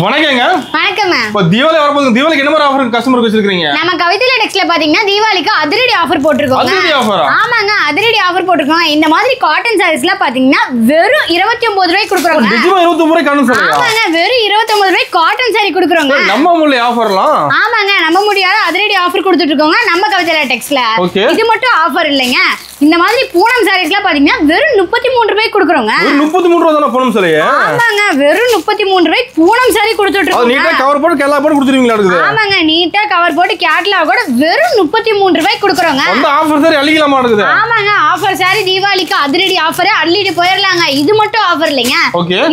வணக்கங்க. வணக்கம்மா. இப்போ தீபாவளி வரப்போகுது. தீபாவளிக்கு என்ன மாதிரி ஆஃபர் கஸ்டமருக்கு வச்சிருக்கீங்க? நம்ம கவிதைல டெக்ஸ்ல பாத்தீங்கன்னா தீபாவளிக்கு அதிரடி ஆஃபர் போட்டுருக்கோம். அதிரடி ஆஃபரா? ஆமாங்க, அதிரடி ஆஃபர் போட்டுருக்கோம். இந்த மாதிரி காட்டன் சாரீஸ்லாம் பாத்தீங்கன்னா வெறும் 29 ரூபாய்க்கு கொடுக்குறோம். நிஜமா 29 ரூபாய்க்கு காட்டன் சாரி? ஆமாங்க, வெறும் 29 ரூபாய்க்கு காட்டன் சாரி கொடுக்குறோங்க. நம்ம முள்ள ஆஃபர்லாம்? ஆமாங்க, நம்ம முடியாத அதிரடி ஆஃபர் கொடுத்துட்டு இருக்கோங்க நம்ம கவிதைல டெக்ஸ்ல. இது மட்டும் ஆஃபர் இல்லைங்க. இந்த மாதிரி பூனம் சாரீஸ்லாம் பாத்தீங்கன்னா வெறும் 33 ரூபாய்க்கு கொடுக்குறோங்க. 33 ரூபாய் தான பூனம் சாரி? ஆமாங்க, வெறும் 33 ரூபாய்க்கு பூனம் சாரி கொடுத்துட்டு இருக்கோம். நீட்டா கவர் போட்டு கேட்லாக் போட்டு கொடுத்துருவீங்களா? இருக்குது. ஆமாங்க, நீட்டா கவர் போட்டு கேட்லாக் கூட வெறும் 33 ரூபாய்க்கு கொடுக்குறோங்க. அந்த ஆஃபர் சாரி அள்ளிக்கலாமா? இருக்குது. ஆமாங்க, ஆஃபர் சாரி தீபாவளிக்கு அதிரடி ஆஃபர் அள்ளிட்டு போயிரலாங்க. இது மட்டும் ஆஃபர் இல்லைங்க.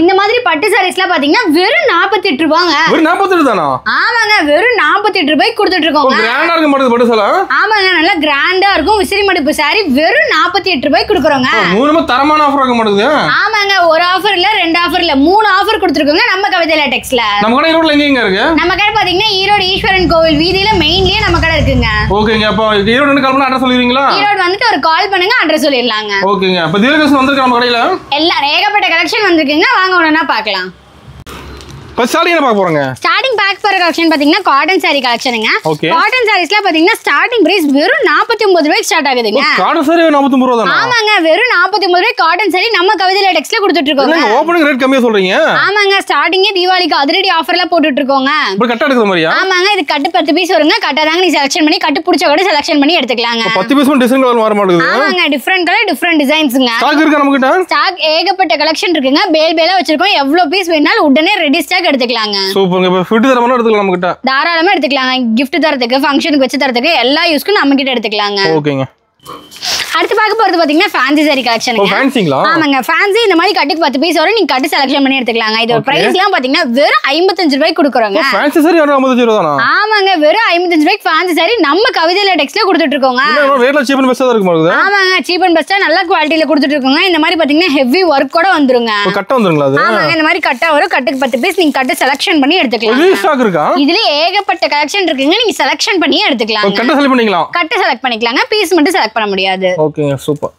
இந்த மாதிரி பட்டு சாரீஸ்லாம் பாத்தீங்கன்னா வெறும் 48 ரூபாங்க. வெறும் 48 தானா? ஆமாங்க, வெறும் 48 ரூபாய்க்கு கொடுத்துட்டு இருக்கோம். கிராண்டா இருக்க மாட்டேங்குது பட்டு சாரி. ஆமாங்க, நல்லா கிராண்டா இருக்கும். விசிறி மடிப்பு சாரி வெறும் 48 ரூபாய்க்கு கொடுக்குறோங்க. மூணுமே தரமான ஆஃபர் இருக்க மாட்டேங்குது. ஆமாங்க, ஒரு ஆஃபர் இல்ல, ரெண்டு ஆஃபர் இல்ல, 3 ஆஃபர் கொடுத்துருக்கோங்க நம்ம கவிதைல டெக்ஸ்ல. நம்ம கடை ஈரோட்ல எங்க இருக்கு? நம்ம கடை பாத்தீங்கன்னா ஈரோடு ஈஸ்வரன் கோவில் வீதியில மெயின்லயே நம்ம கடை இருக்குங்க. ஓகேங்க. அப்ப ஈரோடு கால் பண்ணி அட்ரஸ் சொல்லிடுவீங்களா? ஈரோடு வந்துட்டு ஒரு கால் பண்ணுங்க, அட்ரஸ் சொல்லிடலாங்க. ஓகேங்க. அப்ப தீபாவளி வந்திருக்கு நம்ம கடையில. எல்லாம் ஏகப்பட்ட கலெக்ஷன் வந்திருக்குங்க. வாங்க ஒண்ணா பார்க்கலாம். ஸ்டார்டிங் பார்க்க போறோங்க. ஸ்டார்டிங் பேக் போற கலெக்ஷன் பாத்தீங்கன்னா காட்டன் சாரி கலெக்ஷனுங்க. காட்டன் சாரீஸ்ல பாத்தீங்கன்னா ஸ்டார்டிங் பிரைஸ் வெறும் 49 ரூபாய்க்கு ஸ்டார்ட் ஆகுதுங்க. காட்டன் சாரி 49 ரூபாய் தானா? ஆமாங்க, வெறும் 49 ரூபாய்க்கு காட்டன் சாரி நம்ம கவிதைல டெக்ஸ்ல கொடுத்துட்டு இருக்கோம். நீங்க ஓபனிங் ரேட் கம்மியா சொல்றீங்க? ஆமாங்க, ஸ்டார்டிங்கே தீபாவளிக்கு அதிரடி ஆஃபர்ல போட்டுட்டு இருக்கோங்க. இப்ப கட்ட எடுக்குற மாதிரியா? ஆமாங்க, இது கட்டு 10 பீஸ் வருங்க. கட்டாதாங்க நீ செலக்ஷன் பண்ணி கட்டு பிடிச்ச கூட செலக்ஷன் பண்ணி எடுத்துக்கலாங்க. 10 பீஸ் டிசைன் கலர் மாற மாட்டேங்குது. ஆமாங்க, டிஃபரண்ட் கலர் டிஃபரண்ட் டிசைன்ஸ்ங்க. ஸ்டாக் இருக்கு நம்ம கிட்ட. ஸ்டாக் ஏகப்பட்ட கலெக்ஷன் இருக்குங்க. பேலா வச்சிருக்கோம். எவ்வளவு பீஸ் வேணாலும் உடனே ரெடி ஸ்டாக் எடுத்துக்கலாங்க. சூப்பர்ங்க. இப்ப ஃபிட் தரமான எடுத்துக்கலாம் நம்ம கிட்ட. தாராளமா எடுத்துக்கலாங்க. gift தரதுக்கு, ஃபங்க்ஷனுக்கு வச்சு தரதுக்கு எல்லா யூஸ்க்கும் நம்ம கிட்ட எடுத்துக்கலாங்க. ஓகேங்க. அடுத்து பார்க்க போறது பாத்தீங்கன்னா ஃபேன்சி சாரி கலெக்ஷனுங்க. ஃபேன்சிங்களா? ஆமாங்க, ஃபேன்சி இந்த மாதிரி கட்டுக்கு 10 பீஸ் வரும். நீங்க கட்டு செலக்ஷன் பண்ணி எடுத்துக்கலாங்க. இதோட பிரைஸ்லாம் பாத்தீங்கன்னா வெறும் 55 ரூபாய்க்கு கொடுக்குறோங்க. ஃபேன்சி சாரி 55 ரூபாய் தானா? ஆமாங்க, வெறும் 55 ரூபாய்க்கு ஃபேன்சி சாரி நம்ம கவிதைல டெக்ஸ்ல கொடுத்துட்டு இருக்கோங்க. ரேட்ல சீப் அண்ட் பெஸ்டா இருக்கு மாதிரி. ஆமாங்க, சீப் அண்ட் பெஸ்டா நல்ல குவாலிட்டில கொடுத்துட்டு இருக்கோங்க. இந்த மாதிரி பாத்தீங்கன்னா ஹெவி வர்க் கூட வந்துருங்க. கட்ட வந்துருங்களா அது? ஆமாங்க, இந்த மாதிரி கட்டா வரும். கட்டுக்கு 10 பீஸ் நீங்க கட்டு செலக்ஷன் பண்ணி எடுத்துக்கலாம். இது ஸ்டாக் இருக்கா? இதுல ஏகப்பட்ட கலெக்ஷன் இருக்குங்க. நீங்க செலக்ஷன் பண்ணி எடுத்துக்கலாம். கட்ட செலக்ட் பண்ணிக்கலாம். கட்டு செலக்ட் பண்ணிக்கலாங்க. பீஸ் மட்டும் செலக்ட் பண்ண முடியாது. ஓகேங்க, சூப்பர்.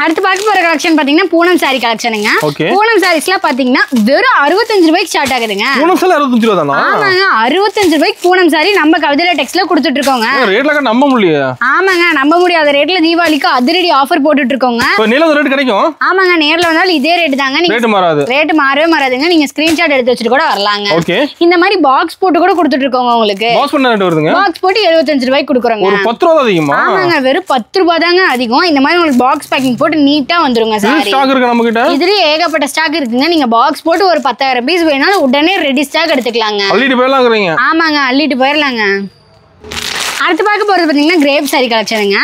அடுத்து பார்க்க போற கலெக்ஷன் பாத்தீங்கன்னா பூனம் சாரி கலெக்ஷனுங்க. பூனம் சாரீஸ்லாம் பாத்தீங்கன்னா வெறும் 65 ரூபாய்க்கு ஸ்டார்ட் ஆகுதுங்க. பூனம் சாரி 65 ரூபாய் தானா? ஆமாங்க, 65 ரூபாய்க்கு பூனம் சாரி நம்ம கவிதைல டெக்ஸ்ல கொடுத்துட்டு இருக்கோங்க. ரேட்ல நம்ப முடியல. ஆமாங்க, நம்ப முடியாத ரேட்ல தீபாவளிக்கு அதிரடி ஆஃபர் போட்டுட்டு இருக்கோங்க. இப்போ நேர்ல ரேட் கிடைக்கும்? ஆமாங்க, நேர்ல வந்தாலும் இதே ரேட் தாங்க. ரேட் மாறாது. ரேட் மாறவே மாறாதுங்க. நீங்க ஸ்கிரீன்ஷாட் எடுத்து வச்சிட்டு கூட வரலாங்க. ஓகே. இந்த மாதிரி பாக்ஸ் போட்டு கூட கொடுத்துட்டு இருக்கோங்க உங்களுக்கு. பாக்ஸ் பண்ண ரேட் வருதுங்க. பாக்ஸ் போட்டு 75 ரூபாய்க்கு கொடுக்குறோங்க. ஒரு 10 ரூபாய் அதிகமா? ஆமாங்க, வெறும் 10 ரூபாய் தாங்க அதிகம். இந்த மாதிரி உங்களுக்கு பாக்ஸ் பேக்கிங் போட்டு நீட்டா வந்துருங்க. ஸ்டாக் இருக்கு நம்ம கிட்ட. இதுல ஏகப்பட்ட ஸ்டாக் இருக்குங்க. நீங்க பாக்ஸ் போட்டு ஒரு 10,000 பீஸ் வேணாலும் உடனே ரெடி ஸ்டாக் எடுத்துக்கலாங்க. அள்ளிட்டு போயிடலாம்ங்கறீங்க? ஆமாங்க, அள்ளிட்டு போயிடலாங்க. அடுத்து பார்க்க போறது பாத்தீங்கன்னா கிரேப் சாரி கலெக்ஷனுங்க.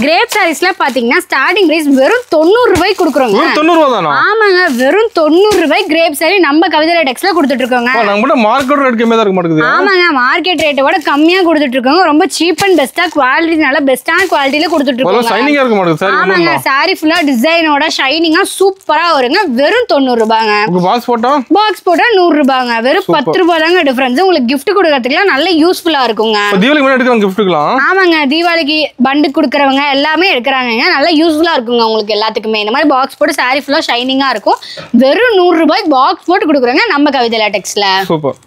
கிரேப் சாரீஸ்ல பாத்தீங்கன்னா ஸ்டார்டிங் பிரைஸ் வெறும் 90 ரூபாய்க்கு கொடுக்குறோங்க. 90 ரூபாய் தானா? ஆமாங்க, வெறும் 90 ரூபாய்க்கு கிரேப் சாரி நம்ம கவிதைல டெக்ஸ்ல கொடுத்துட்டு இருக்கோங்க. நம்ம கிட்ட மார்க்கெட் ரேட் கம்மியா தான் இருக்க மாட்டேங்குது. ஆமாங்க, மார்க்கெட் ரேட்டை விட கம்மியா கொடுத்துட்டு இருக்கோங்க. ரொம்ப சீப் அண்ட் பெஸ்டா குவாலிட்டி, நல்ல பெஸ்டான குவாலிட்டில கொடுத்துட்டு இருக்கோங்க. ஷைனிங்கா இருக்க மாட்டேங்குது சாரி. ஆமாங்க, சாரி ஃபுல்லா டிசைனோட ஷைனிங்கா சூப்பரா வருங்க. வெறும் 90 ரூபாய்ங்க. பாக்ஸ் போட்டா 100 ரூபாய்ங்க. வெறும் 10 ரூபாய் தாங்க டிஃபரன்ஸ். உங்களுக்கு gift கொடுக்கறதுக்குலாம் நல்ல யூஸ்ஃபுல்லா இருக்குங்க. தீபாவளிக்கு முன்னாடி எடுக்கலாம் கிஃப்ட்லாம். ஆமாங்க, தீபாவளிக்கு பண்டு கொடுக்கறவங்க எல்லாமே எடுக்கறாங்க. நல்ல யூஸ்ஃபுல்லா இருக்குங்க உங்களுக்கு எல்லாத்துக்குமே. இந்த மாதிரி பாக்ஸ் போட்டு சாரி ஃபுல்லா ஷைனிங்கா இருக்கும். வெறும் 100 ரூபாய்க்கு பாக்ஸ் போட்டு கொடுக்குறாங்க நம்ம கவிதைல டெக்ஸ்ல. சூப்பர்.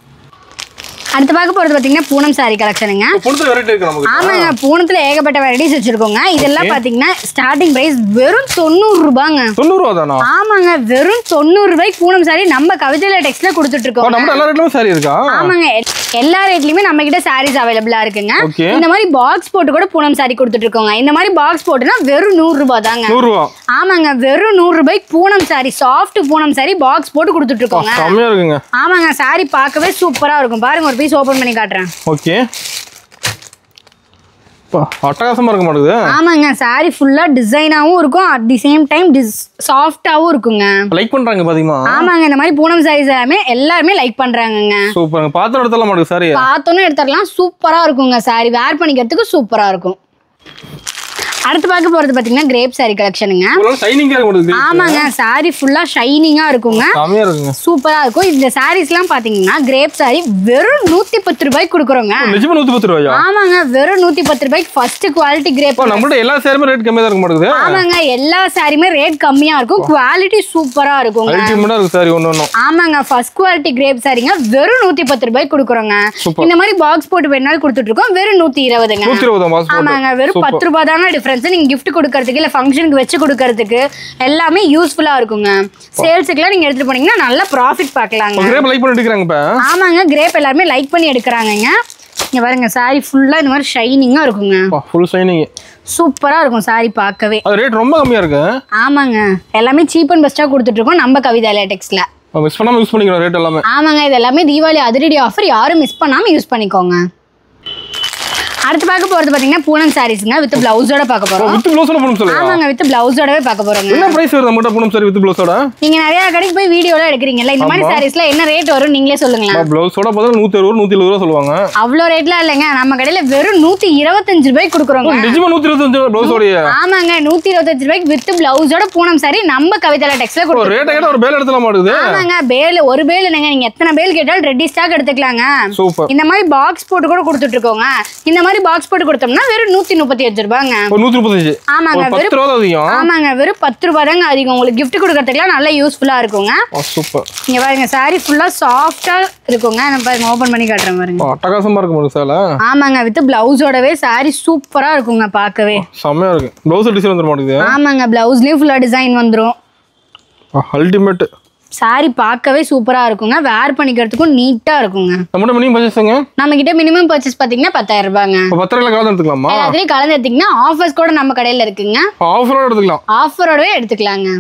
அடுத்து பார்க்க போறது பாத்தீங்கன்னா பூனம் சாரி கலெக்ஷனுங்க. பூனத்துல வெரைட்டி இருக்கு நமக்கு. ஆமாங்க, பூனத்துல ஏகப்பட்ட வெரைட்டிஸ் வச்சிருக்கோங்க. இதெல்லாம் பாத்தீங்கன்னா ஸ்டார்டிங் பிரைஸ் வெறும் 90 ரூபாய்ங்க. 90 ரூபாய் தானா? ஆமாங்க, வெறும் 90 ரூபாய்க்கு பூனம் சாரி நம்ம கவிதைல டெக்ஸ்ல கொடுத்துட்டு இருக்கோம். நம்ம எல்லா ரேட்லயும் சாரி இருக்கா? ஆமாங்க, எல்லா ரேட்லயுமே நம்ம கிட்ட சாரீஸ் அவைலபிளா இருக்குங்க. இந்த மாதிரி பாக்ஸ் போட்டு கூட பூனம் சாரி கொடுத்துட்டு இருக்கோங்க. இந்த மாதிரி பாக்ஸ் போட்டுனா வெறும் 100 ரூபாய் தாங்க. 100 ரூபாய்? ஆமாங்க, வெறும் 100 ரூபாய்க்கு Poonam sorry, soft Poonam sorry box போட்டு கொடுத்துட்டு இருக்கோங்க. செமையா இருக்குங்க. ஆமாங்க, சாரி பார்க்கவே சூப்பரா இருக்கும். பாருங்க, ஒரு பீஸ் ஓபன் பண்ணி காட்டுறேன். ஓகே. அட்டகாசமா இருக்க மாட்டேங்குது. ஆமாங்க, சாரி ஃபுல்லா டிசைனாவும் இருக்கும். அட் தி சேம் டைம் சாஃப்டாவும் இருக்குங்க. லைக் பண்றாங்க பாத்தீங்களா? ஆமாங்க, இந்த மாதிரி பூனம் சாரீஸ் எல்லாருமே லைக் பண்றாங்கங்க. சூப்பர்ங்க. பாத்து எடுத்துடலாம் மாட்டேங்குது சாரி. பார்த்தோன்னு எடுத்துடலாம். சூப்பரா இருக்குங்க. சாரி வேர் பண்ணிக்கிறதுக்கு சூப்பரா இருக்கும். அடுத்து பார்க்க போறது பாத்தீங்கன்னா கிரேப் saree கலெக்ஷனுங்க. ஷைனிங்கா இருக்கு. ஆமாங்க saree ஃபுல்லா ஷைனிங்கா இருக்குங்க. செமையா இருக்குங்க. சூப்பரா இருக்கும். இந்த sareesலாம் பாத்தீங்கன்னா கிரேப் saree வெறும் 110 ரூபாய்க்கு கொடுக்குறோங்க. நிஜமா 110 ரூபாயா? ஆமாங்க வெறும் 110 ரூபாய்க்கு ஃபர்ஸ்ட் குவாலிட்டி கிரேப். நம்மள்ட்ட எல்லா சாரியுமே ரேட் கம்மியா தான் இருக்க மாட்டேங்குது. ஆமாங்க எல்லா சாரியுமே ரேட் கம்மியா இருக்கும். குவாலிட்டி சூப்பரா இருக்குங்க. அல்டிமேட்டா இருக்கு சாரி ஒண்ணு. ஆமாங்க ஃபர்ஸ்ட் குவாலிட்டி கிரேப் சாரிங்க வெறும் 110 ரூபாய்க்கு கொடுக்குறோங்க. இந்த மாதிரி பாக்ஸ் போட்டு வேணாலும் கொடுத்துட்டு இருக்கோம். வெறும் 120ங்க. 120 பாக்ஸ். ஆமாங்க வெறும் 10 ரூபாய் தாங்க டிஃபரன்ஸ். நீங்க gift கொடுக்கிறதுக்கு இல்ல ஃபங்க்ஷனுக்கு வெச்சு கொடுக்கிறதுக்கு எல்லாமே யூஸ்ஃபுல்லா இருக்குங்க. சேல்ஸ்க்குலாம் நீங்க எடுத்துட்டு போனீங்கன்னா நல்ல ப்ராஃபிட் பார்க்கலாங்க. கிரேப் லைக் பண்ணி எடுக்கறாங்க இப்ப. ஆமாங்க கிரேப் எல்லாரும் லைக் பண்ணி எடுக்கறாங்கங்க. இங்க பாருங்க saree ஃபுல்லா இந்த மாதிரி ஷைனிங்கா இருக்குங்க. Full shining. சூப்பரா இருக்கும் saree பார்க்கவே. அது ரேட் ரொம்ப கம்மியா இருக்கு. ஆமாங்க எல்லாமே சீப் அண்ட் பெஸ்டா கொடுத்துட்டு இருக்கோம் நம்ம கவிதா லேட்டெக்ஸ்ல. மிஸ் பண்ணாம யூஸ் பண்ணிக்கலாம் ரேட் எல்லாமே. ஆமாங்க இது எல்லாமே தீபாவளி அதிரடி ஆஃபர். யாரும் மிஸ் பண்ணாம யூஸ் பண்ணிக்கோங்க. அடுத்து பார்க்க போறது பாத்தீங்கன்னா பூனம் சாரீஸ்ங்க வித் பிளவுஸோட பார்க்க போறோம். வித் பிளவுஸோட பூனம் சொல்லுங்க. ஆமாங்க வித் பிளவுஸோடவே பார்க்க போறோங்க. என்ன பிரைஸ் வருது நம்மட்ட பூனம் சாரி வித் பிளவுஸோட? நீங்க நிறைய கடைக்கு போய் வீடியோல எடுக்கறீங்கல இந்த மாதிரி சாரீஸ்ல என்ன ரேட் வரும் நீங்களே சொல்லுங்களா? பிளவுஸோட பார்த்தா 160 170 ரூபாய் சொல்லுவாங்க. அவ்ளோ ரேட்லாம் இல்லங்க. நம்ம கடையில வெறும் 125 ரூபாய்க்கு கொடுக்குறோங்க. நிஜமா 125 பிளவுஸோட? ஆமாங்க 125 ரூபாய்க்கு வித் பிளவுஸோட பூனம் சாரி நம்ம கவிதா லேட்டெக்ஸ்ல கொடுக்குறோம். ரேட் கேட்டா ஒரு பேல் எடுத்துலாம் மாட்டுது. ஆமாங்க பேல் ஒரு பேல் என்னங்க நீங்க எத்தனை பேல் கேட்டாலும் ரெடி ஸ்டாக் எடுத்துக்கலாங்க. சூப்பர். இந்த மாதிரி பாக்ஸ் போட்டு கூட கொடுத்துட்டு இருக்கோங்க. இந்த மாதிரி பாக்ஸ் போட்டு கொடுத்தோம்னா வெறும் 135 ரூபாய்ங்க. 135. ஆமாங்க வெறும் 10 ரூபாய் அதிகம். ஆமாங்க வெறும் 10 ரூபாய் தாங்க அதிகம். உங்களுக்கு gift கொடுக்கிறதுக்குலாம் நல்ல யூஸ்ஃபுல்லா இருக்குங்க. சூப்பர். இங்க பாருங்க saree ஃபுல்லா சாஃப்ட்டா இருக்குங்க. நான் பாருங்க ஓபன் பண்ணி காட்றேன் பாருங்க. அட்டகாசமா இருக்கு உங்களுக்கு சேல. ஆமாங்க வித் பிளவுஸோடவே saree சூப்பரா இருக்குங்க பார்க்கவே. செமையா இருக்கு. பிளவுஸ் டிசைன் வந்துற மாட்டேங்குது. ஆமாங்க பிளவுஸ்லயே ஃபுல்லா டிசைன் வந்துரும். அல்டிமேட். saree பார்க்கவே சூப்பரா இருக்குங்க. வேர் பண்ணிக்கிறதுக்கும் நீட்டா இருக்குங்க. நம்மட்ட மினிமம் பர்சேஸ்ங்க? நம்ம கிட்ட மினிமம் பர்சேஸ் பாத்தீங்கன்னா 10,000 ரூபாய்ங்க. 10,000 கலந்து எடுத்துக்கலாமா? எல்லாத்தையும் கலந்து எடுத்தீங்கன்னா ஆஃபர்ஸ் கூட நம்ம கடையில இருக்குங்க. ஆஃபரோட எடுத்துக்கலாம். ஆஃபரோடவே எடுத்துக்கலாங்க.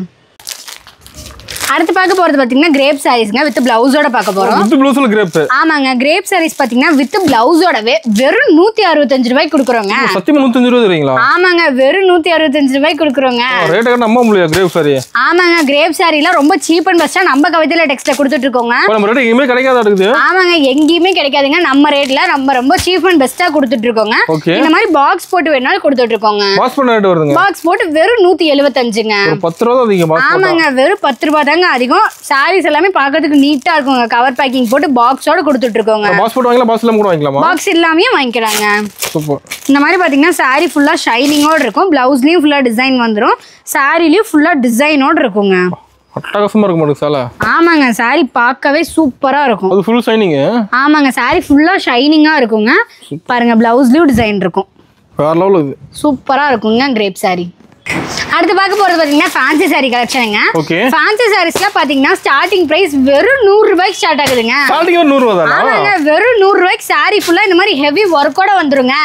அடுத்து பார்க்க போறது பாத்தீங்கன்னா கிரேப் சாரீஸ்ங்க வித் பிளவுஸோட பார்க்க போறோம். வித் பிளவுஸ்ல கிரேப். ஆமாங்க கிரேப் சாரீஸ் பாத்தீங்கன்னா வித் பிளவுஸோடவே வெறும் 165 ரூபாய்க்கு கொடுக்குறோங்க. சத்தியமா 105 ரூபாய் தரீங்களா? ஆமாங்க வெறும் 165 ரூபாய்க்கு கொடுக்குறோங்க. ரேட் கேட்டா நம்ப முடியல கிரேப் சாரி. ஆமாங்க கிரேப் சாரிலாம் ரொம்ப சீப் அண்ட் பெஸ்டா நம்ம கவிதையில டெக்ஸ்ட்ல கொடுத்துட்டு இருக்கோங்க. நம்ம ரேட் எங்கேயுமே கிடைக்காத இருக்குது. ஆமாங்க எங்கேயுமே கிடைக்காதுங்க. நம்ம ரேட்ல நம்ம ரொம்ப சீப் அண்ட் பெஸ்டா கொடுத்துட்டு இருக்கோங்க. இந்த மாதிரி பாக்ஸ் போட்டு வேணாலும் கொடுத்துட்டு இருக்கோங்க. பாக்ஸ் போட்டு ரேட் வருதுங்க. பாக்ஸ் போட்டு வெறும் 175ங்க. ஒரு 10 ரூபாய் அதிகம் பாக்ஸ். ஆமாங்க வெறும் 10 ரூபாய் தாங்க அதிகம். சாரீஸ் எல்லாமே பார்க்கிறதுக்கு நீட்டா இருக்குங்க. கவர் பேக்கிங் போட்டு பாக்ஸோட கொடுத்துட்டு இருக்கோங்க. பாக்ஸ் போட்டு வாங்கலாம் பாக்ஸ் இல்லாம கூட வாங்கலாமா? பாக்ஸ் இல்லாமயே வாங்கிக்கலாங்க. சூப்பர். இந்த மாதிரி பாத்தீங்கன்னா saree ஃபுல்லா ஷைனிங்கோட இருக்கும். பிளவுஸ்லயும் ஃபுல்லா டிசைன் வந்துரும். சாரிலயும் ஃபுல்லா டிசைனோட இருக்குங்க. அட்டகாசமா இருக்கு மாட்டேங்குது சால. ஆமாங்க saree பார்க்கவே சூப்பரா இருக்கும். அது ஃபுல் ஷைனிங். ஆமாங்க saree ஃபுல்லா ஷைனிங்கா இருக்குங்க. பாருங்க பிளவுஸ்லயும் டிசைன் இருக்கும். வேற லெவல் இது. சூப்பரா இருக்குங்க கிரேப் saree. அடுத்து பார்க்க போறது பாத்தீங்கன்னா ஃபேன்சி saree கலெக்ஷனுங்க. ஃபேன்சி சாரீஸ்ல பாத்தீங்கன்னா ஸ்டார்டிங் பிரைஸ் வெறும் 100 ரூபாய்க்கு ஸ்டார்ட் ஆகுதுங்க. ஸ்டார்டிங் 100 ரூபாய் தானா? ஆமாங்க வெறும் 100 ரூபாய்க்கு saree ஃபுல்லா இந்த மாதிரி ஹெவி வர்க்கோட வந்துருங்க.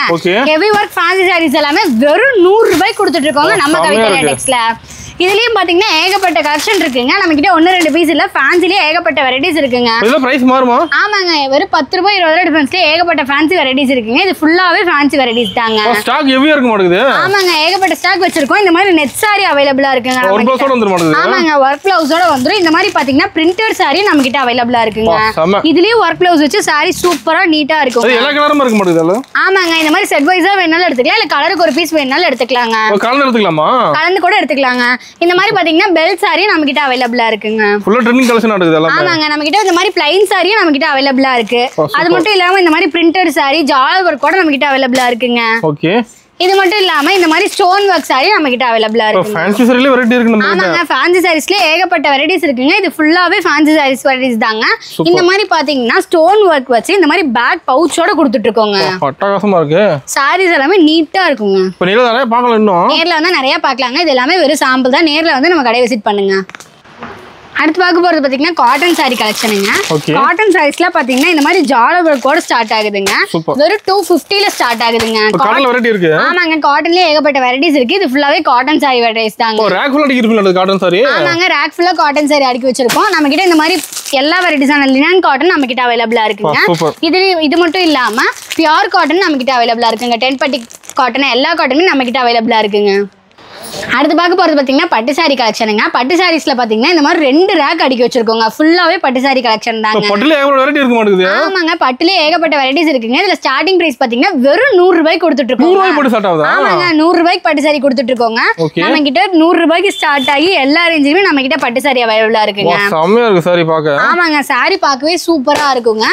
ஹெவி வர்க் ஃபேன்சி sarees எல்லாமே வெறும் 100 ரூபாய்க்கு கொடுத்துட்டு இருக்கோங்க நம்ம கவிதா லேட்டெக்ஸ்ல. இதுலயும் பாத்தீங்கன்னா ஏகப்பட்ட கலெக்ஷன் இருக்குங்க. நம்ம கிட்ட 1-2 பீஸ் இல்ல ஃபேன்சிலே ஏகப்பட்ட வெரைட்டிஸ் இருக்குங்க. இதுல பிரைஸ் மாறுமா? ஆமாங்க வெறும் 10 ரூபாய் 20 ரூபாய் டிஃபரன்ஸ்ல ஏகப்பட்ட ஃபேன்சி வெரைட்டிஸ் இருக்குங்க. இது ஃபுல்லாவே ஃபேன்சி வெரைட்டிஸ் தாங்க. ஸ்டாக் ஹெவியா இருக்க மாட்டேங்குது. ஆமாங்க ஏகப்பட்ட ஸ்டாக் வச்சிருக்கோம். இந்த மாதிரி நெட் saree அவேலபிளா இருக்குங்க. ஒர்க் பிளவுஸோட வந்துற மாட்டேங்குது. ஆமாங்க ஒர்க் பிளவுஸோட வந்துரும். இந்த மாதிரி பாத்தீங்கன்னா பிரிண்டட் saree நம்ம கிட்ட அவேலபிளா இருக்குங்க. இதுலயும் ஒர்க் பிளவுஸ் வச்சு saree சூப்பரா நீட்டா இருக்கும். எல்லா கலரும் இருக்க மாட்டேங்குது. ஆமாங்க இந்த மாதிரி செட் வைஸா வேணாலும் எடுத்துக்கலாம். இல்ல கலருக்கு ஒரு பீஸ் வேணாலும் எடுத்துக்கலாங்க. கலந்து எடுத்துக்கலாமா? கலந்து கூட எடுத்துக்கலாங்க. இந்த மாதிரி பாத்தீங்கன்னா பெல் saree நம்ம கிட்ட அவேலபிளா இருக்குங்க. ஃபுல்லா ட்ரெண்டிங் கலெக்ஷன் நடக்குது எல்லாமே. ஆமாங்க நம்ம கிட்ட இந்த மாதிரி ப்ளைன் saree நம்ம கிட்ட அவேலபிளா இருக்கு. அது மட்டும் இல்லாம இந்த மாதிரி பிரிண்டட் saree ஜால் ஒர்க் கூட நம்ம கிட்ட அவேலபிளா இருக்குங்க. ஓகே. இது மட்டும் இல்லாம இந்த மாதிரி ஸ்டோன் ஒர்க் saree நம்ம கிட்ட அவேலபிளா இருக்கு. ஃபேன்சி சாரில வெரைட்டி இருக்கு நம்ம கிட்ட. ஆமாங்க ஃபேன்சி சாரீஸ்ல ஏகப்பட்ட வெரைட்டிஸ் இருக்குங்க. இது ஃபுல்லாவே ஃபேன்சி சாரீஸ் வெரைட்டிஸ் தாங்க. இந்த மாதிரி பாத்தீங்கன்னா ஸ்டோன் ஒர்க் வச்சு இந்த மாதிரி பேக் பவுச்சோட கொடுத்துட்டு இருக்கோங்க. அட்டகாசமா இருக்கு. சாரீஸ் எல்லாமே நீட்டா இருக்குங்க. இப்ப நேர்ல நிறைய பார்க்கலாம். இன்னும் நேர்ல வந்து நிறைய பார்க்கலாங்க. இது எல்லாமே வெறும் சாம்பிள் தான். நேர்ல வந்து நம்ம கடையை விசிட் பண்ணுங்க. அடுத்து பார்க்க போறது பாத்தீங்கன்னா காட்டன் saree கலெக்ஷனுங்க. காட்டன் சாரீஸ்ல பாத்தீங்கன்னா இந்த மாதிரி ஜால ஒர்க்கோட ஸ்டார்ட் ஆகுதுங்க. வெறும் 250ல ஸ்டார்ட் ஆகுதுங்க. காட்டன்ல வெரைட்டி இருக்கு. ஆமாங்க காட்டன்லயே ஏகப்பட்ட வெரைட்டிஸ் இருக்கு. இது ஃபுல்லாவே காட்டன் saree வெரைட்டிஸ் தாங்க. ரேக் ஃபுல்லா அடிக்கி இருக்கு காட்டன் saree. ஆமாங்க ரேக் ஃபுல்லா காட்டன் saree அடுக்கி வச்சிருக்கோம். நம்ம கிட்ட இந்த மாதிரி எல்லா வெரைட்டிஸான லினன் காட்டன் நம்ம கிட்ட அவேலபிளா இருக்குங்க. இது மட்டும் இல்லாம பியூர் காட்டன் நம்ம கிட்ட அவேலபிளா இருக்குங்க. 10 பட்டி காட்டன் எல்லா காட்டனுமே நம்ம கிட்ட அவேலபிளா இருக்குங்க. அடுத்து பார்க்க போறது பாத்தீங்கன்னா பட்டு சாரி கலெக்ஷனுங்க. பட்டு சாரீஸ்ல பாத்தீங்கன்னா இந்த மாதிரி 2 ரேக் அடுக்கி வச்சிருக்கோங்க. ஃபுல்லாவே பட்டு சாரி கலெக்ஷன் தாங்க. பட்டுல ஏகப்பட்ட வெரைட்டி இருக்க மாட்டேங்குது. ஆமாங்க, பட்டுல ஏகப்பட்ட வெரைட்டிஸ் இருக்குங்க. இதுல ஸ்டார்டிங் பிரைஸ் பாத்தீங்கன்னா வெறும் 100 ரூபாய்க்கு கொடுத்துட்டு இருக்கோம். 100 ரூபாய்க்கு போட்டு ஸ்டார்ட் ஆகுதா? ஆமாங்க, 100 ரூபாய்க்கு பட்டு சாரி கொடுத்துட்டு இருக்கோங்க. நம்ம கிட்ட 100 ரூபாய்க்கு ஸ்டார்ட் ஆகி எல்லா ரேஞ்சிலுமே நம்ம கிட்ட பட்டு சாரி அவைலபிளா இருக்குங்க. செமையா இருக்கு சாரி பார்க்க. ஆமாங்க, சாரி பார்க்கவே சூப்பரா இருக்குங்க.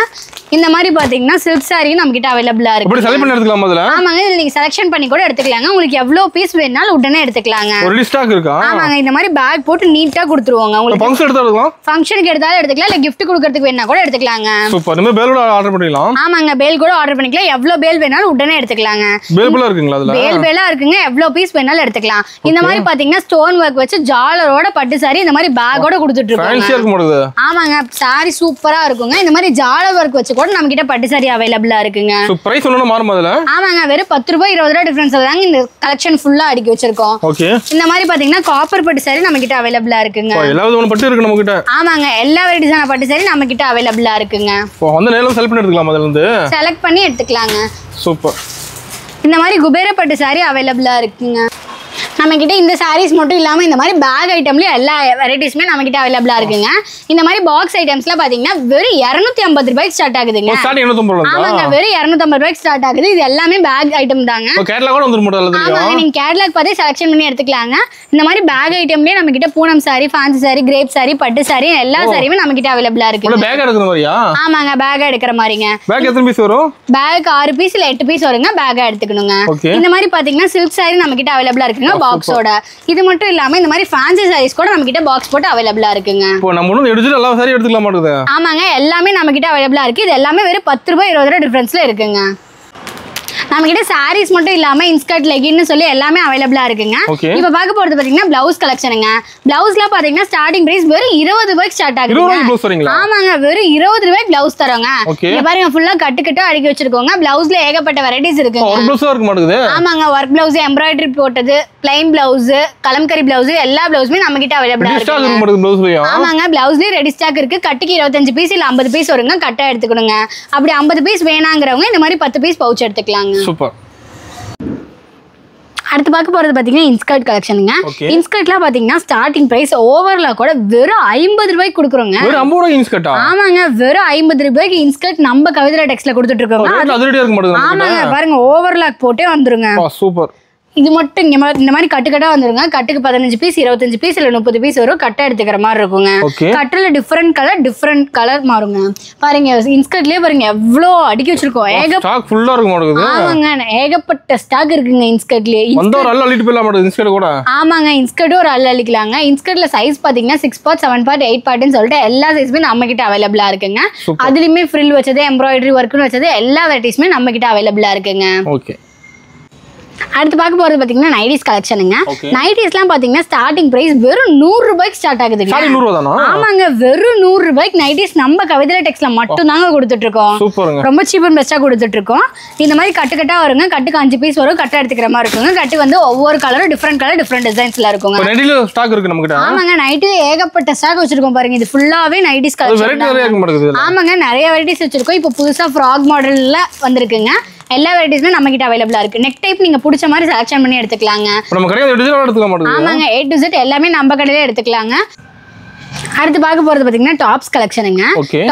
இந்த மாதிரி பாத்தீங்கன்னா சில்க் சாரி நம்ம கிட்ட அவைலபிளா இருக்கு. அப்படி செலக்ட் பண்ணி எடுத்துக்கலாம் முதல்ல. ஆமாங்க, இதுல நீங்க செலக்ஷன் பண்ணி கூட எடுத்துக்கலாங்க. உங்களுக்கு எவ்வளவு பீஸ் வேணாலும் உடனே எடுத்துக்கலாங்க. ஒரு ஸ்டாக் இருக்கா? ஆமாங்க, இந்த மாதிரி பேக் போட்டு நீட்டா கொடுத்துருவாங்க. உங்களுக்கு ஃபங்க்ஷன் எடுத்துக்கலாம். ஃபங்க்ஷனுக்கு எடுத்தாலும் எடுத்துக்கலாம், இல்ல gift கொடுக்கிறதுக்கு வேணா கூட எடுத்துக்கலாங்க. சூப்பர். இந்த பேல் கூட ஆர்டர் பண்ணிக்கலாம். ஆமாங்க, பேல் கூட ஆர்டர் பண்ணிக்கலாம். எவ்வளவு பேல் வேணாலும் உடனே எடுத்துக்கலாங்க. பேல் இருக்குங்களா அதுல? பேலா இருக்குங்க. எவ்வளவு பீஸ் வேணாலும் எடுத்துக்கலாம். இந்த மாதிரி பாத்தீங்கன்னா ஸ்டோன் வர்க் வச்சு ஜாலரோட பட்டு சாரி இந்த மாதிரி பேக்கோட கொடுத்துட்டு இருக்காங்க. ஆமாங்க, சாரி சூப்பரா இருக்குங்க. இந்த மாதிரி ஜாலர் வர்க் வச்சு கூட நம்ம கிட்ட பட்டு சாரி அவைலபிளா இருக்குங்க. சோ பிரைஸ் சொன்னா மாறுமா அதுல? ஆமாங்க, வெறும் 10 ரூபாய் 20 ரூபாய் டிஃபரன்ஸ் தாங்க இந்த கலெக்ஷன் ஃபுல்லா அடுக்கி வச்சிருக்கோம். ஓகே. இந்த மாதிரி பாத்தீங்கன்னா காப்பர் பட்டு சாரி நம்ம கிட்ட அவைலபிளா இருக்குங்க. எல்லா விதமான பட்டு இருக்கு நம்ம கிட்ட. ஆமாங்க, எல்லா வெரைட்டிஸான பட்டு சாரி நம்ம கிட்ட அவைலபிளா இருக்குங்க. வந்து நேர்ல செலக்ட் பண்ணி எடுத்துக்கலாம். முதல்ல இருந்து செலக்ட் பண்ணி எடுத்துக்கலாங்க. சூப்பர். இந்த மாதிரி குபேர பட்டு சாரி அவைலபிளா இருக்குங்க. நம்ம கிட்ட இந்த சாரீஸ் மட்டும் இல்லாம இந்த மாதிரி பேக் ஐட்டம்லயும் எல்லா வெரைட்டிஸுமே நம்ம கிட்ட அவைலபிளா இருக்குங்க. இந்த மாதிரி பாக்ஸ் ஐட்டம்ஸ்ல பாத்தீங்கன்னா வெறும் 250 ரூபாய்க்கு ஸ்டார்ட் ஆகுதுங்க. ஆமாங்க, வெறும் 250 ரூபாய்க்கு ஸ்டார்ட் ஆகுது. இது எல்லாமே பேக் ஐட்டம் தாங்க. கேட்டலாக் வந்துரும் முதல்ல. ஆமாங்க, நீங்க கேட்டலாக் பார்த்து செலக்ஷன் பண்ணி எடுத்துக்கலாங்க. இந்த மாதிரி பேக் ஐட்டம்லயே நம்ம கிட்ட பூனம் சாரி, ஃபேன்சி சாரி, கிரேப் சாரி, பட்டு சாரி எல்லா சாரியுமே நம்ம கிட்ட அவைலபிளா இருக்கு. பேக் எடுக்கிற மாதிரியா? ஆமாங்க, பேக் எடுக்கிற மாதிரிங்க. பேக் எத்தனை பீஸ் வரும்? பேக் 6 பீஸ் இல்ல 8 பீஸ் வருங்க. பேக் எடுத்துக்கணுங்க. இந்த மாதிரி பாத்தீங்கன்னா சில்க் சாரி நம்ம கிட்ட அவைலபிளா இருக்குங்க பாக்ஸோட. இது மட்டும் இல்லாம இந்த மாதிரி ஃபேன்சி சாரீஸ் கூட நம்ம கிட்ட பாக்ஸ் போட்டு அவைலபிளா இருக்குங்க. இப்போ நம்ம ஒண்ணு எடுத்து எல்லா சாரி எடுத்துக்கலாம் மாட்டேங்குது. ஆமாங்க, எல்லாமே நம்ம கிட்ட அவைலபிளா இருக்கு. இது எல்லாமே வெறும் 10 ரூபாய் 20 ரூபாய் டிஃபரன்ஸ்ல இருக்குங்க. நம்ம கிட்ட சாரீஸ் மட்டும் இல்லாம இன்ஸ்கர்ட் லெகின்னு சொல்லி எல்லாமே அவைலபிளா இருக்குங்க. இப்ப பார்க்க போறது பாத்தீங்கன்னா பிளவுஸ் கலெக்ஷனுங்க. பிளவுஸ்ல பாத்தீங்கன்னா ஸ்டார்டிங் பிரைஸ் வெறும் 20 ரூபாய்க்கு ஸ்டார்ட் ஆகுது. ஆமாங்க, வெறும் 20 ரூபாய்க்கு பிளவுஸ் தரோங்க. இங்க பாருங்க, ஃபுல்லா கட்டு அடுக்கி வச்சிருக்கோங்க. பிளவுஸ்ல ஏகப்பட்ட வெரைட்டிஸ் இருக்குங்க. ஆமாங்க, ஒர்க் பிளவுஸ், எம்ப்ராய்டரி போட்டது, பிளைன் பிளவுஸ், கலம்கரி பிளவுஸ் எல்லா பிளவுஸுமே நம்ம கிட்ட அவைலபிளா இருக்கு. ஆமாங்க, பிளவுஸ்லயே ரெடி ஸ்டாக் இருக்கு. கட்டுக்கு 25 பீஸ் இல்ல 50 பீஸ் வருங்க. கட்டா எடுத்துக்கணுங்க. அப்படி 50 பீஸ் வேணாங்கிறவங்க இந்த மாதிரி 10 பீஸ் பவுச் எடுத்துக்கலாங்க. சூப்பர். அடுத்து பார்க்க போறது பாத்தீங்கன்னா இன்ஸ்கர்ட் கலெக்ஷனுங்க. இன்ஸ்கர்ட்ல பாத்தீங்கன்னா ஸ்டார்டிங் பிரைஸ் ஓவர்ல கூட வெறும் 50 ரூபாய்க்கு கொடுக்குறோங்க. வெறும் 50 ரூபாய்க்கு இன்ஸ்கர்ட்டா? ஆமாங்க, வெறும் 50 ரூபாய்க்கு இன்ஸ்கர்ட் நம்ம கவிதா டெக்ஸ்ல கொடுத்துட்டு இருக்கோம். ஆமாங்க, பாருங்க ஓவர்லாக் போட்டே வந்துருங்க. சூப்பர். இது மட்டும் இந்த மாதிரி கட்டுக்கட்டா வந்துருங்க. கட்டுக்கு 15 பீஸ் 25 பீஸ் இல்ல 30 பீஸ் வரும். கட்டை எடுத்துக்கிற மாதிரி இருக்குங்க. கட்டுல டிஃபரெண்ட் கலர் மாறுங்க. பாருங்க, இன்ஸ்கர்ட்லயே பாருங்க எவ்வளவு அடுக்கி வச்சிருக்கோம். ஆமாங்க, ஏகப்பட்ட ஸ்டாக் இருக்குங்க இன்ஸ்கர்ட்லயே. ஆமாங்க, இன்ஸ்கர்ட் ஒரு அள்ளிக்கலாங்க. இன்ஸ்கர்ட்ல சைஸ் பாத்தீங்கன்னா 6 பார்ட் 7 பார்ட் 8 பார்ட்னு சொல்லிட்டு எல்லா சைஸுமே நம்ம கிட்ட அவைலபிளா இருக்குங்க. அதுலயுமே ஃப்ரில் வச்சது, எம்ப்ராய்டரி ஒர்க்னு வச்சது எல்லா வெரைட்டிஸுமே நம்ம கிட்ட அவைலபிளா இருக்குங்க. அடுத்து பார்க்க போறது பாத்தீங்கன்னா நைட்டிஸ் கலெக்ஷனுங்க. நைட்டிஸ்லாம் பாத்தீங்கன்னா ஸ்டார்டிங் பிரைஸ் வெறும் 100 ரூபாய்க்கு ஸ்டார்ட் ஆகுதுங்க. ஆமாங்க, வெறும் 100 ரூபாய்க்கு நைட்டிஸ் நம்ம கவிதா டெக்ஸ்ல மட்டும் தாங்க கொடுத்துட்டு இருக்கோம். ரொம்ப சீப் அண்ட் பெஸ்டா கொடுத்துட்டு இருக்கோம். இந்த மாதிரி கட்டுக்கட்டா வருங்க. கட்டுக்கு 5 பீஸ் வரும். கட்டை எடுத்துக்கிற மாதிரி இருக்குங்க. கட்டு வந்து ஒவ்வொரு கலரும் டிஃபரெண்ட் டிசைன்ஸ்ல இருக்குங்க. ஆமாங்க, நைட்டில ஏகப்பட்ட ஸ்டாக் வச்சிருக்கோம். பாருங்க, இது ஃபுல்லாவே நைட்டிஸ் கலெக்ஷன். ஆமாங்க, நிறைய வெரைட்டிஸ் வச்சிருக்கோம். இப்போ புதுசா ஃப்ராக் மாடல்ல வந்திருக்குங்க. எல்லா வெரைட்டிஸுமே நம்ம கிட்ட அவைலபிளா இருக்கு. நெக் டைப் நீங்க பிடிச்ச மாதிரி செலக்ஷன் பண்ணி எடுத்துக்கலாங்க. ஆமாங்க, A to Z எல்லாமே நம்ம கடையில எடுத்துக்கலாங்க. அடுத்து பார்க்க போறது பாத்தீங்கன்னா டாப்ஸ் கலெக்ஷனுங்க.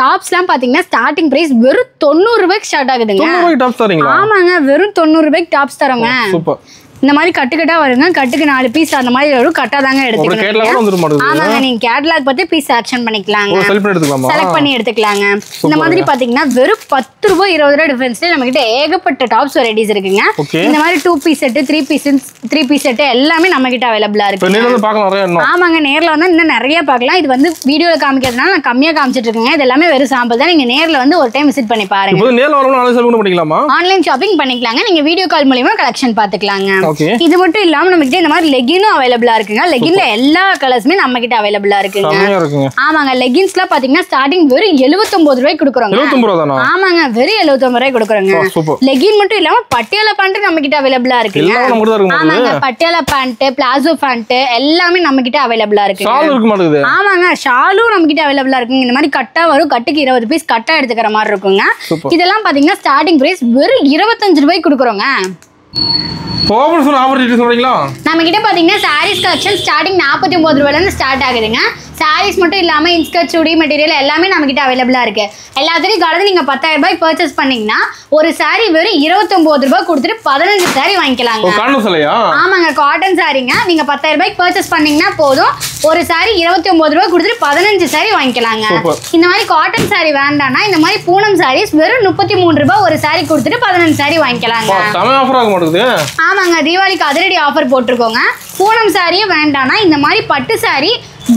டாப்ஸ்லாம் பாத்தீங்கன்னா ஸ்டார்டிங் பிரைஸ் வெறும் 90 ரூபாய்க்கு ஸ்டார்ட் ஆகுதுங்க. ஆமாங்க, வெறும் 90 ரூபாய்க்கு டாப்ஸ் தரோங்க. இந்த மாதிரி கட்டுக்கட்டா வருங்க. கட்டுக்கு 4 பீஸ் அந்த மாதிரி வரும். கட்டா தாங்க எடுத்துக்கணும். ஆமாங்க, நீங்க கேட்டலாக் பார்த்து பீஸ் செலக்ஷன் பண்ணிக்கலாங்க. செலக்ட் பண்ணி எடுத்துக்கலாங்க. இந்த மாதிரி பாத்தீங்கன்னா வெறும் 10 ரூபாய் 20 ரூபாய் டிஃபரன்ஸ்ல நம்ம கிட்ட ஏகப்பட்ட டாப்ஸ் வெரைட்டிஸ் இருக்குங்க. இந்த மாதிரி 2 பீஸ் செட், 3 பீஸ் செட் எல்லாமே நம்ம கிட்ட அவைலபிளா இருக்கு. ஆமாங்க, நேர்ல வந்தா இன்னும் நிறைய பார்க்கலாம். இது வந்து வீடியோல காமிக்கிறதுனால நான் கம்மியா காமிச்சிட்டு இருக்கேங்க. இது எல்லாமே வெறும் சாம்பிள் தான். நீங்க நேர்ல வந்து ஒரு டைம் விசிட் பண்ணி பாருங்க. ஆன்லைன் ஷாப்பிங் பண்ணிக்கலாங்க. நீங்க வீடியோ கால் மூலமா கலெக்ஷன் பாத்துக்கலாங்க. இது மட்டும் இல்லாம நம்ம கிட்ட இந்த மாதிரி லெகினும் அவைலபிளா இருக்குங்க. லெகின்ல எல்லா கலர்ஸுமே நம்ம கிட்ட அவைலபிளா இருக்குங்க. ஆமாங்க, லெகின்ஸ்ல பாத்தீங்கன்னா ஸ்டார்டிங் வெறும் 79 ரூபாய்க்கு கொடுக்குறோங்க. ஆமாங்க, வெறும் 79 ரூபாய்க்கு கொடுக்குறோங்க. லெகின் மட்டும் இல்லாம பட்டியாலா பேண்ட் நம்ம கிட்ட அவைலபிளா இருக்குங்க. ஆமாங்க, பட்டியாலா பேண்ட், பிளாசோ பேண்ட் எல்லாமே நம்ம கிட்ட அவைலபிளா இருக்கு. ஆமாங்க, ஷாலும் நம்ம கிட்ட அவைலபிளா இருக்குங்க. இந்த மாதிரி கட்டா வரும். கட்டுக்கு 20 பீஸ் கட்டா எடுத்துக்கிற மாதிரி இருக்குங்க. இதெல்லாம் பாத்தீங்கன்னா ஸ்டார்டிங் பிரைஸ் வெறும் 25 ரூபாய்க்கு கொடுக்குறோங்க. ஓபன் சொன்ன ஆஃபர் டீடைல்ஸ் சொல்றீங்களா? நம்ம கிட்ட பாத்தீங்கன்னா சாரீஸ் கலெக்ஷன் ஸ்டார்டிங் 49 ரூபாயில இருந்து ஸ்டார்ட் ஆகுதுங்க. சாரீஸ் மட்டும் இல்லாம இன்ஸ்கர்ட் சுடி மெட்டீரியல் எல்லாமே நம்ம கிட்ட அவைலபிளா இருக்கு. எல்லாத்துலயும் கலந்து நீங்க 10,000 ரூபாய்க்கு பர்ச்சேஸ் பண்ணீங்கன்னா ஒரு சாரி வெறும் 29 ரூபாய் கொடுத்துட்டு 15 சாரி வாங்கிக்கலாங்க. காட்டன் சாரியா? ஆமாங்க, காட்டன் சாரிங்க. நீங்க 10,000 ரூபாய்க்கு பர்ச்சேஸ் பண்ணீங்கன்னா போதும் ஒரு சாரி 29 ரூபாய் கொடுத்துட்டு 15 சாரி வாங்கிக்கலாங்க. இந்த மாதிரி காட்டன் சாரி வேண்டாம்னா இந்த மாதிரி பூனம் சாரீஸ் வெறும் 33 ரூபாய் ஒரு சாரி கொடுத்துட்டு 15 சாரி வாங்கிக்கலாங்க. ஆஃபர் ஆக மாட்டேங்குது. ஆமாங்க, தீபாவளிக்கு அதிரடி ஆஃபர் போட்டிருக்கோங்க. பூனம் சாரியே வேண்டாம்னா இந்த மாதிரி பட்டு சாரி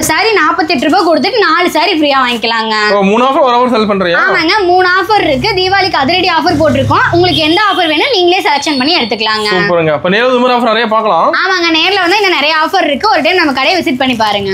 சாரி 48 ரூபாய் கொடுத்துட்டு 4 சாரி ஃப்ரீயா வாங்கிக்கலாங்க. 3 ஆஃபர் ஒரு ஆஃபர் செல் பண்றியா? ஆமாங்க, 3 ஆஃபர் இருக்கு. தீபாவளிக்கு அதிரடி ஆஃபர் போட்டிருக்கோம். உங்களுக்கு எந்த ஆஃபர் வேணும் நீங்களே செலக்ஷன் பண்ணி எடுத்துக்கலாங்க. சூப்பர்ங்க. அப்ப நேர்ல இந்த மாதிரி ஆஃபர் நிறைய பார்க்கலாம். ஆமாங்க, நேர்ல வந்து இன்னும் நிறைய ஆஃபர் இருக்கு. ஒரு டைம் நம்ம கடையை விசிட் பண்ணி பாருங்க.